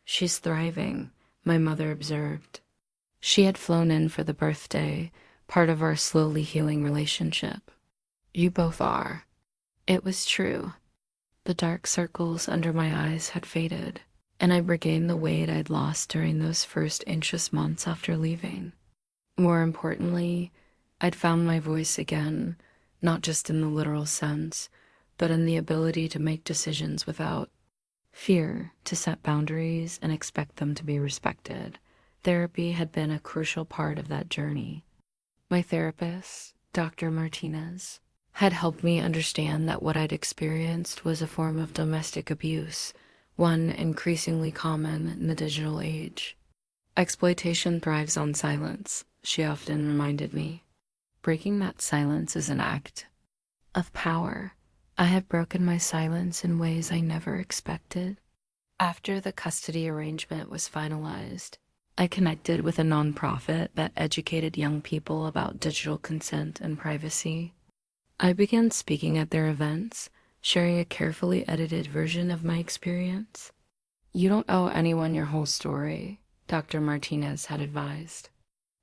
S1: She's thriving, my mother observed. She had flown in for the birthday, part of our slowly healing relationship. You both are. It was true. The dark circles under my eyes had faded, and I regained the weight I'd lost during those first anxious months after leaving. More importantly, I'd found my voice again, not just in the literal sense, but in the ability to make decisions without fear, to set boundaries and expect them to be respected. Therapy had been a crucial part of that journey. My therapist, Dr. Martinez, had helped me understand that what I'd experienced was a form of domestic abuse, one increasingly common in the digital age. Exploitation thrives on silence, she often reminded me. Breaking that silence is an act of power. I have broken my silence in ways I never expected. After the custody arrangement was finalized, I connected with a nonprofit that educated young people about digital consent and privacy. I began speaking at their events, sharing a carefully edited version of my experience. You don't owe anyone your whole story, Dr. Martinez had advised.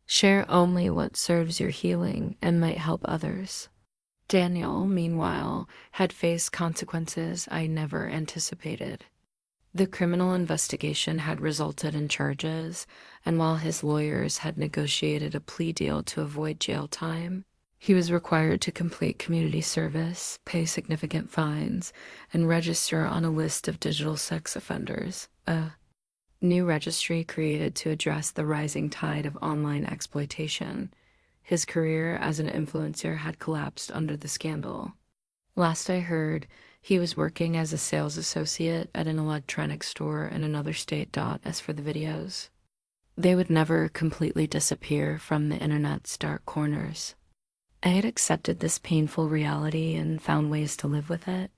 S1: Share only what serves your healing and might help others. Daniel, meanwhile, had faced consequences I never anticipated. The criminal investigation had resulted in charges, and while his lawyers had negotiated a plea deal to avoid jail time, he was required to complete community service, pay significant fines, and register on a list of digital sex offenders, a new registry created to address the rising tide of online exploitation. His career as an influencer had collapsed under the scandal. Last I heard, he was working as a sales associate at an electronics store in another state. As for the videos, they would never completely disappear from the internet's dark corners. I had accepted this painful reality and found ways to live with it.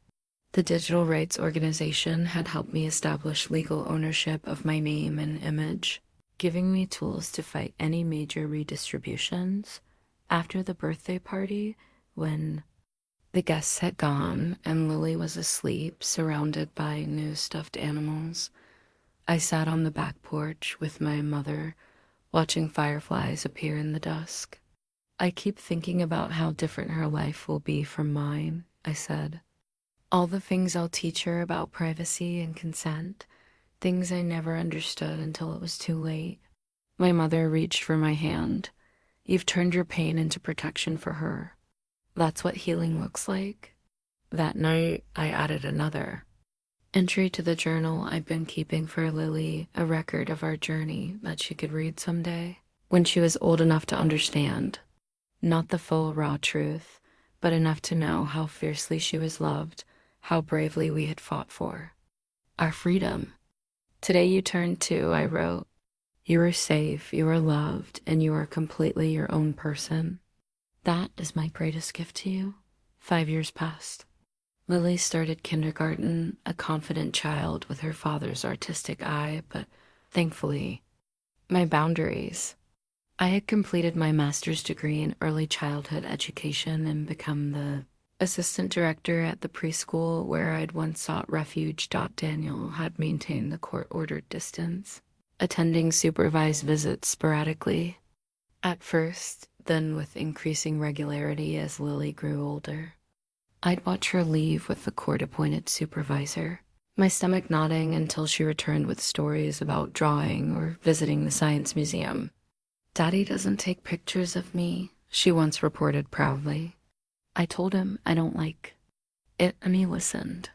S1: The digital rights organization had helped me establish legal ownership of my name and image, giving me tools to fight any major redistributions. After the birthday party, when the guests had gone and Lily was asleep, surrounded by new stuffed animals, I sat on the back porch with my mother, watching fireflies appear in the dusk. I keep thinking about how different her life will be from mine, I said. All the things I'll teach her about privacy and consent, things I never understood until it was too late. My mother reached for my hand. You've turned your pain into protection for her. That's what healing looks like. That night, I added another entry to the journal I've been keeping for Lily, a record of our journey that she could read someday, when she was old enough to understand. Not the full raw truth, but enough to know how fiercely she was loved, how bravely we had fought for our freedom. Today you turned 2, I wrote. You are safe, you are loved, and you are completely your own person. That is my greatest gift to you. 5 years passed. Lily started kindergarten, a confident child with her father's artistic eye, but thankfully, my boundaries. I had completed my master's degree in early childhood education and become the assistant director at the preschool where I'd once sought refuge. Daniel had maintained the court-ordered distance, attending supervised visits sporadically. At first, then with increasing regularity as Lily grew older. I'd watch her leave with the court-appointed supervisor, my stomach nodding until she returned with stories about drawing or visiting the science museum. Daddy doesn't take pictures of me, she once reported proudly. I told him I don't like it, and he listened.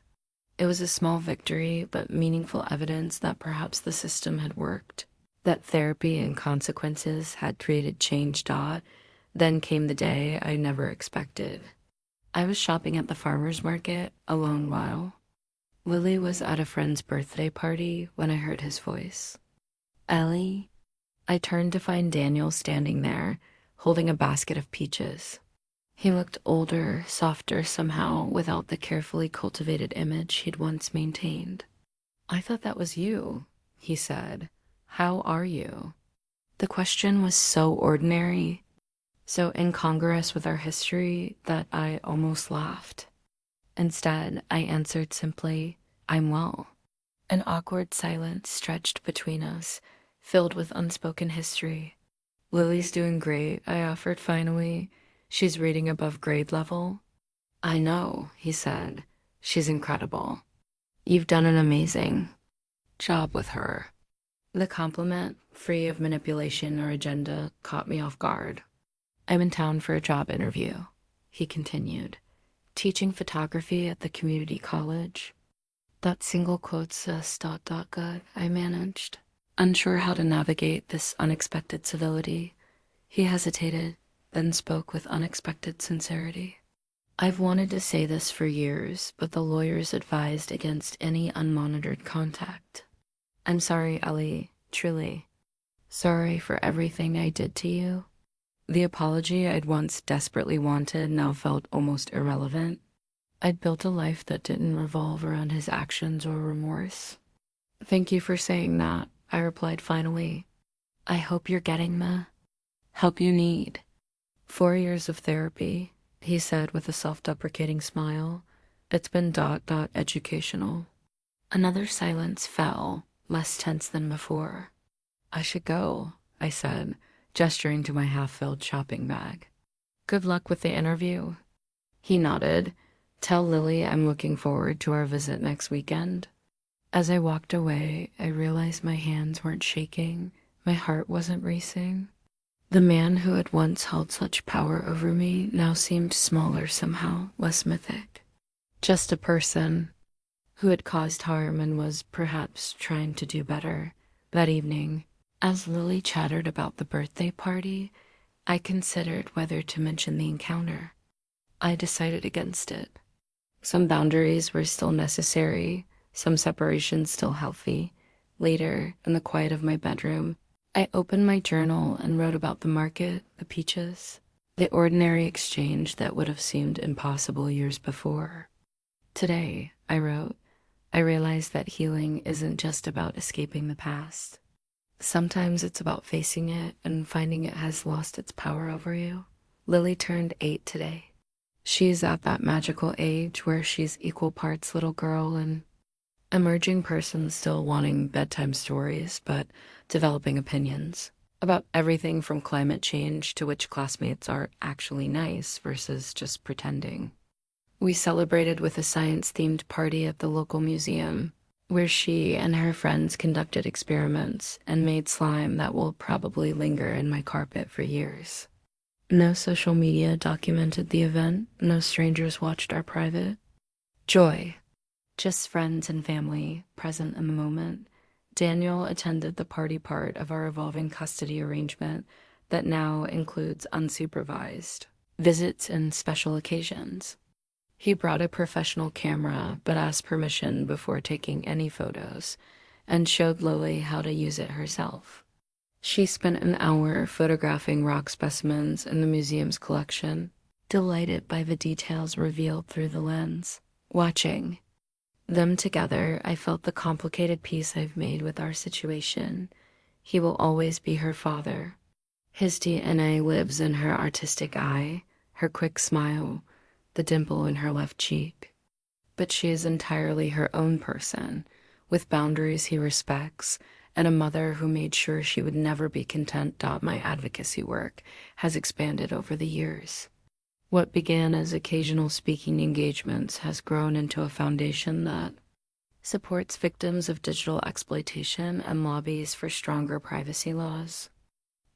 S1: It was a small victory, but meaningful evidence that perhaps the system had worked, that therapy and consequences had created change. Then came the day I never expected. I was shopping at the farmer's market, alone while Lily was at a friend's birthday party when I heard his voice. Ellie? I turned to find Daniel standing there, holding a basket of peaches. He looked older, softer somehow, without the carefully cultivated image he'd once maintained. I thought that was you, he said. How are you? The question was so ordinary, so incongruous with our history that I almost laughed. Instead, I answered simply, I'm well. An awkward silence stretched between us, filled with unspoken history. Lily's doing great, I offered finally. She's reading above grade level. I know, he said. She's incredible. You've done an amazing job with her. The compliment, free of manipulation or agenda, caught me off guard. I'm in town for a job interview, he continued, teaching photography at the community college. That single quote's good, I managed, unsure how to navigate this unexpected civility. He hesitated, then spoke with unexpected sincerity. I've wanted to say this for years, but the lawyers advised against any unmonitored contact. I'm sorry, Ellie, truly. Sorry for everything I did to you. The apology I'd once desperately wanted now felt almost irrelevant. I'd built a life that didn't revolve around his actions or remorse. Thank you for saying that, I replied finally. I hope you're getting the help you need. 4 years of therapy, he said with a self-deprecating smile. It's been educational. Another silence fell, less tense than before. I should go, I said, gesturing to my half-filled shopping bag. Good luck with the interview. He nodded. Tell Lily I'm looking forward to our visit next weekend. As I walked away, I realized my hands weren't shaking, my heart wasn't racing. The man who had once held such power over me now seemed smaller somehow, less mythic. Just a person who had caused harm and was perhaps trying to do better. That evening, as Lily chattered about the birthday party, I considered whether to mention the encounter. I decided against it. Some boundaries were still necessary, some separations still healthy. Later, in the quiet of my bedroom, I opened my journal and wrote about the market, the peaches, the ordinary exchange that would have seemed impossible years before. Today, I wrote, I realized that healing isn't just about escaping the past. Sometimes it's about facing it and finding it has lost its power over you. Lily turned 8 today. She's at that magical age where she's equal parts little girl and emerging person, still wanting bedtime stories, but developing opinions. about everything from climate change to which classmates are actually nice versus just pretending. We celebrated with a science-themed party at the local museum, where she and her friends conducted experiments and made slime that will probably linger in my carpet for years. No social media documented the event, no strangers watched our private. Joy. Just friends and family present in the moment. Daniel attended the party part of our evolving custody arrangement that now includes unsupervised visits and special occasions. He brought a professional camera but asked permission before taking any photos and showed Lily how to use it herself. She spent an hour photographing rock specimens in the museum's collection, delighted by the details revealed through the lens. Watching them together, I felt the complicated peace I've made with our situation. He will always be her father. His DNA lives in her artistic eye, her quick smile, the dimple in her left cheek. But she is entirely her own person, with boundaries he respects, and a mother who made sure she would never be content. My advocacy work has expanded over the years. What began as occasional speaking engagements has grown into a foundation that supports victims of digital exploitation and lobbies for stronger privacy laws.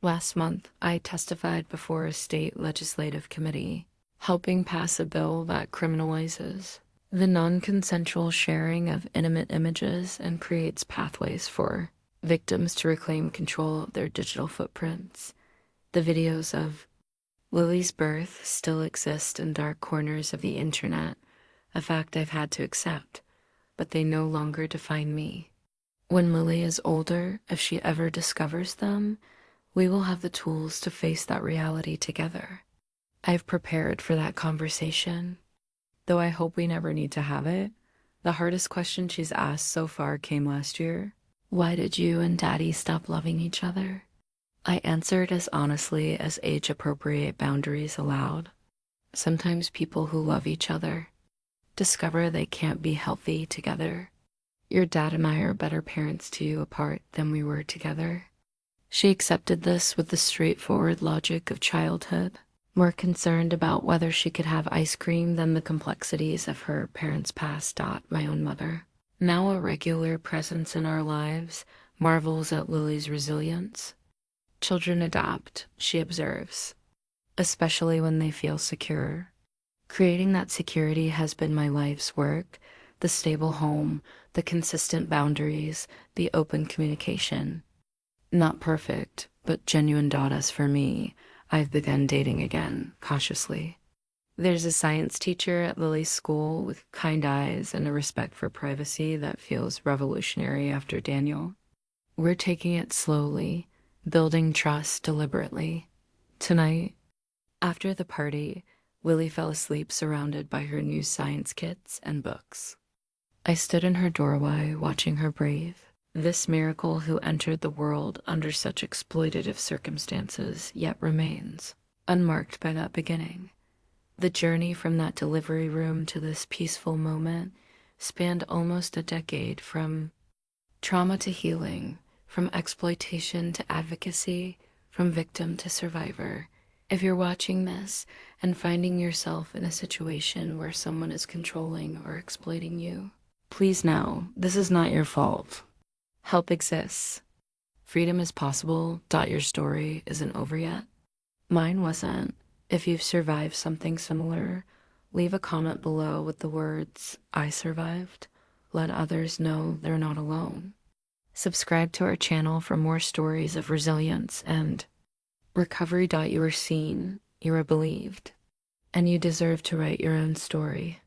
S1: Last month, I testified before a state legislative committee, helping pass a bill that criminalizes the non-consensual sharing of intimate images and creates pathways for victims to reclaim control of their digital footprints. The videos of Lily's birth still exist in dark corners of the internet, a fact I've had to accept, but they no longer define me. When Lily is older, if she ever discovers them, we will have the tools to face that reality together. I've prepared for that conversation. Though I hope we never need to have it, the hardest question she's asked so far came last year. Why did you and Daddy stop loving each other? I answered as honestly as age-appropriate boundaries allowed. Sometimes people who love each other discover they can't be healthy together. Your dad and I are better parents to you apart than we were together. She accepted this with the straightforward logic of childhood, more concerned about whether she could have ice cream than the complexities of her parents' past. My own mother, now a regular presence in our lives, marvels at Lily's resilience. Children adapt, she observes, especially when they feel secure. Creating that security has been my life's work, the stable home, the consistent boundaries, the open communication. Not perfect, but genuine. As for me, I've begun dating again, cautiously. There's a science teacher at Lily's school with kind eyes and a respect for privacy that feels revolutionary after Daniel. We're taking it slowly, building trust deliberately. Tonight, after the party, Lily fell asleep surrounded by her new science kits and books. I stood in her doorway watching her brave, this miracle who entered the world under such exploitative circumstances, yet remains unmarked by that beginning. The journey from that delivery room to this peaceful moment spanned almost a decade, from trauma to healing, from exploitation to advocacy, from victim to survivor. If you're watching this and finding yourself in a situation where someone is controlling or exploiting you, please know this is not your fault. Help exists. Freedom is possible. Your story isn't over yet. Mine wasn't. If you've survived something similar, leave a comment below with the words, "I survived." Let others know they're not alone. Subscribe to our channel for more stories of resilience and recovery. You are seen, you are believed, and you deserve to write your own story.